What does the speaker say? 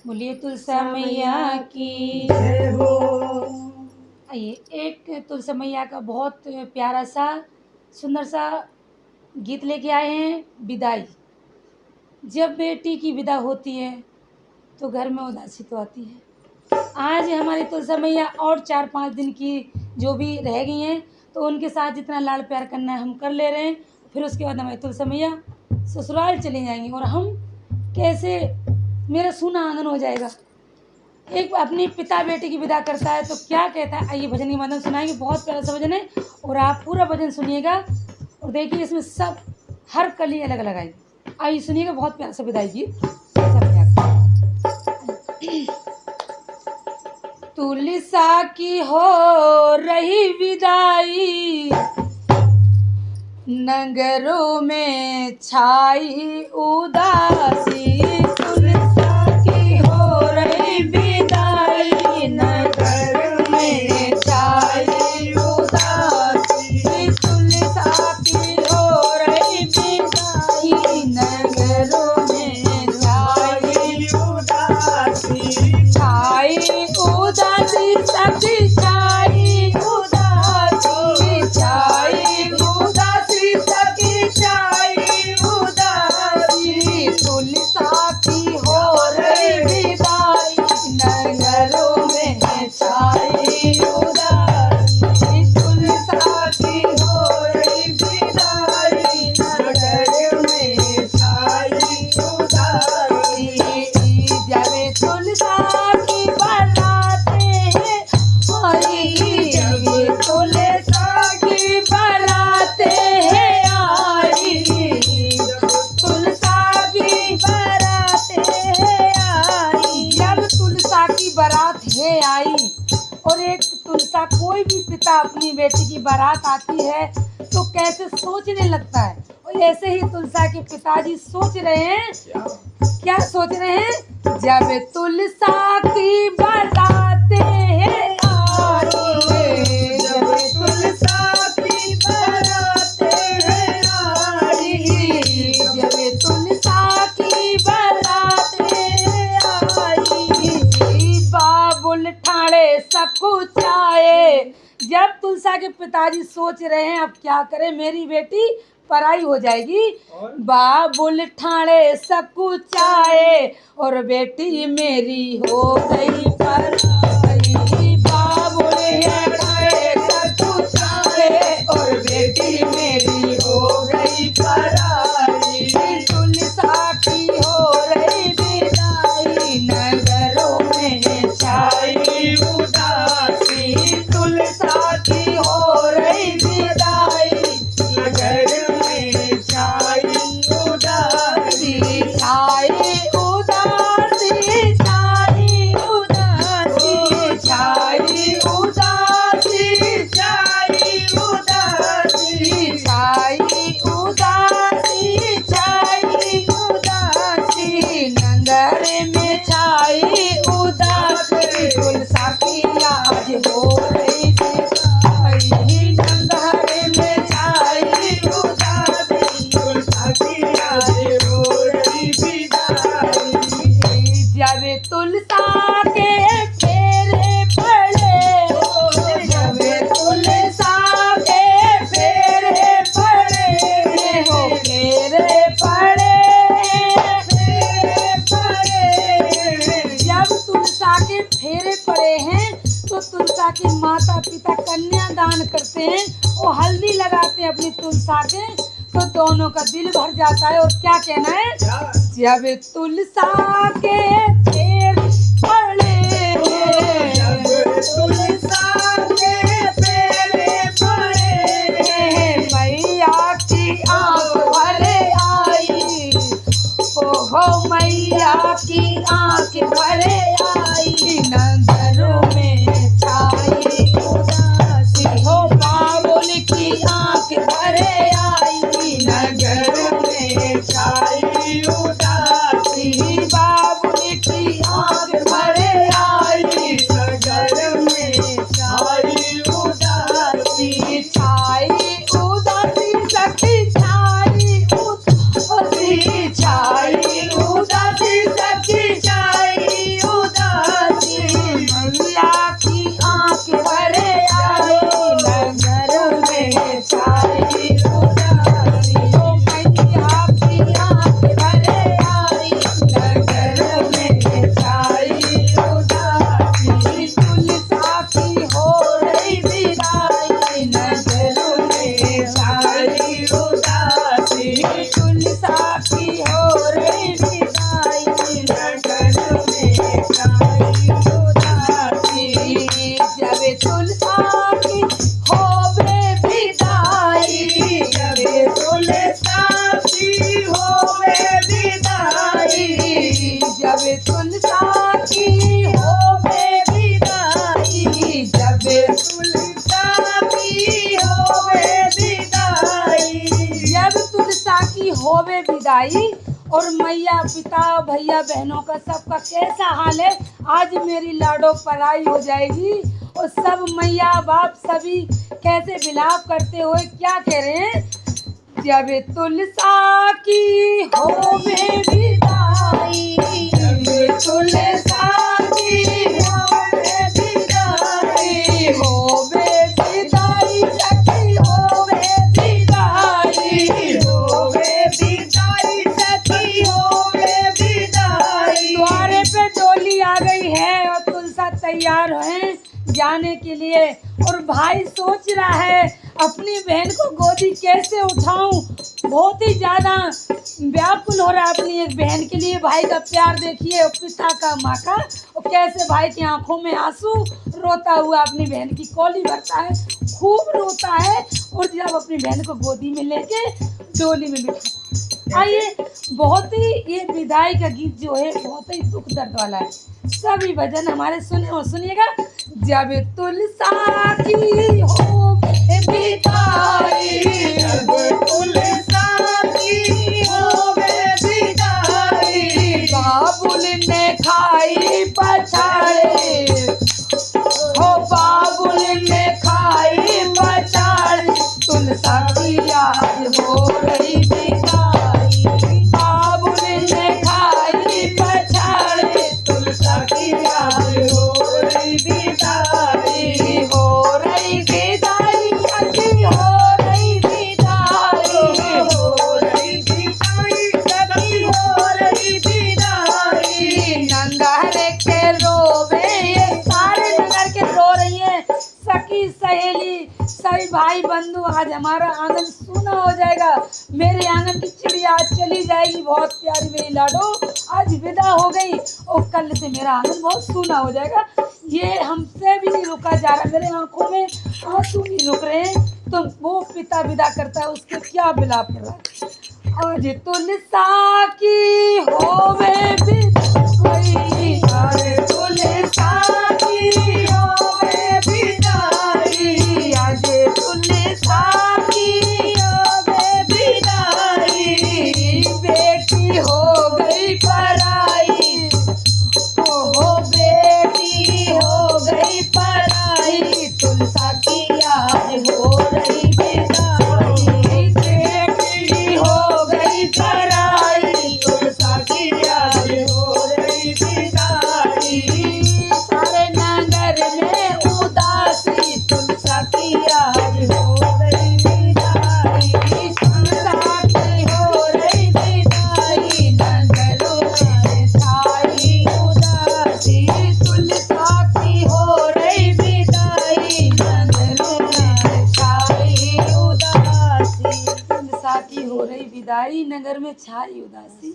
बोलिए तुलसा मैया की जय हो। आइए एक तुलसा मैया का बहुत प्यारा सा सुंदर सा गीत लेके आए हैं। विदाई। जब बेटी की विदा होती है तो घर में उदासी तो आती है। आज हमारी तुलसा मैया और 4-5 दिन की जो भी रह गई हैं तो उनके साथ जितना लाड़ प्यार करना है हम कर ले रहे हैं। फिर उसके बाद हमारी तुलसा मैया ससुराल चली जाएंगी और हम कैसे मेरा सूना आंगन हो जाएगा। एक अपनी पिता बेटी की विदा करता है तो क्या कहता है, आइए भजन की माध्यम सुनाएंगे। बहुत प्यारा सा भजन है और आप पूरा भजन सुनिएगा और देखिए इसमें सब हर कली अलग अलग आएगी। आइए सुनिएगा, बहुत प्यारा सा विदाई गीत। तुलसा की हो रही विदाई, नगरों में छाई उदासी। तुलसा की हो रही विदाई, नगर में छाई उदासी। तुलसा की हो रही विदाई, नगरों में छाई उदासी। छाई उदासी सखी छाई उदासी, छाई उदासी सखी छाई उदासी। तुलसा की हो रही विदाई, नगरों में छाई उदासी। तुलसा की हो रही विदाई, नगर में छाई उदासी। जब तुलसा की बरातें आई, जब तुलसा की बरातें आई, तुलसा की बरातें आई। जब तुलसा की बारात है आई और एक तुलसा कोई भी पिता अपनी बेटी की बारात आती है तो कैसे सोचने लगता है। और ऐसे ही तुलसा के पिताजी सोच रहे हैं, क्या सोच रहे हैं। जब तुलसा की बारातें आई, जब तुलसा की बारातें आई, जब तुलसा की बारातें आई। बाबुल ठाणे सकुचाए। जब तुलसा के पिताजी सोच रहे हैं अब क्या करें, मेरी बेटी पराई हो जाएगी। बाबुल ठाणे सकुचाए और बेटी मेरी हो गई पराई। बाबुल ठाणे सकुचाए और बेटी मेरी हो गई पराई। तुलसा की हो रही विदाई, नगरों में छाई उदासी। तुलसा की हो रही विदाई, नगर में छाई उदासी। छाई उदासी, छाई उदासी, छाई उदासी, छाई उदासी, छाई उदासी, छाई उदासी। नगर में छाई उदासी। तुलसा की आज हो रही विदाई, नगर में छाई उदासी। तुलसा की आज हो रही विदाई। जब तुलसा के फेरे पड़े, जब तुलसा के फेरे पड़े, हो फेरे पड़े, फेरे पड़े। जब तुलसा के फेरे पड़े हैं तो तुलसा के माता पिता कन्या दान करते हैं और हल्दी लगाते हैं अपनी तुलसा के, तो दोनों का दिल भर जाता है। और क्या कहना है। जब तुलसा के फेर पड़े, जब तुलसा के फेरे पड़े, मैया की आंख भरे आई। ओहो मैया की आंख भरे आई, नजरों में छाई उदासी। हो बाबुल की आंख भरे आई, नगर में छाई उदासी। बाबुल की आंख भरे आई, नगर में छाई उदासी। छाई उदासी सखी छाई उदासी, छाई उदासी सखी छाई तुलसा की होवे विदाई, जब तुलसा की होवे विदाई, जब तुलसा की होवे विदाई। और मैया पिता भैया बहनों का सबका कैसा हाल है। आज मेरी लाडो पराई हो जाएगी और सब मैया बाप सभी कैसे विलाप करते हुए क्या कह रहे हैं। जब तुलसा की होवे विदाई, जब तुलसा की होवे विदाई, होवे विदाई सखी होवे विदाई, होवे विदाई सखी होवे विदाई। द्वारे पे डोली आ गई है और तुलसा तैयार है जाने के लिए। और भाई सोच रहा है अपनी बहन को गोदी कैसे उठाऊं, बहुत ही ज़्यादा व्याकुल हो रहा है अपनी एक बहन के लिए। भाई का प्यार देखिए और पिता का माँ का, और कैसे भाई की आंखों में आंसू, रोता हुआ अपनी बहन की कौली भरता है, खूब रोता है। और जब अपनी बहन को गोदी में लेके डोली में बिठाता है। आइए, बहुत ही ये विदाई का गीत जो है बहुत ही दुख दर्द वाला है। सभी भजन हमारे सुने और सुनिएगा। जब तुलसा की होवे विदाई, जब तुलसा की होवे विदाई, बाबुल ने खाई पछाड़े, हो बाबुल ने खाई पछाड़े, तुलसा की याद हो रही विदाई, बाबुल ने खाई पछाड़े, तुलसा की याद हो रही विदाई, हो रही विदाई सखी हो रही विदाई, हो रही विदाई सखी हो रही विदाई। नंगर के रोवे, ये सारे नगर के रो रही है, सखी सहेली सभी भाई बंधु। आज हमारा आंगन सूना हो जाएगा, मेरे आंगन की चिड़िया चली जाएगी, बहुत प्यारी मेरी लाडो आज विदा हो गई और कल से मेरा आंगन बहुत सूना हो जाएगा। ये हमसे भी नहीं रुका जा रहा, मेरे आंखों में आंसू नहीं रुक रहे हैं। तो वो पिता विदा करता है, उसके क्या विलाप कर रहा है। आज तुलसा की होवे विदाई, आज तुलसा की होवे विदाई, आज तुलसा की होवे विदाई, बेटी हो गई पराई, हो बेटी हो गई पराई, तुलसा की याद हो रही विदाई, बेटी हो गई पराई, तुलसा की याद हो रही विदाई। सारे नगर में उदासी, तुलसा की याद हो रही विदाई, तुलसा की हो रही विदाई, नगरों में छाई उदासी, तुलसा की हो रही विदाई, नगरों में छाई उदासी, तुलसा की हो रही विदाई, नगर में छाई उदासी।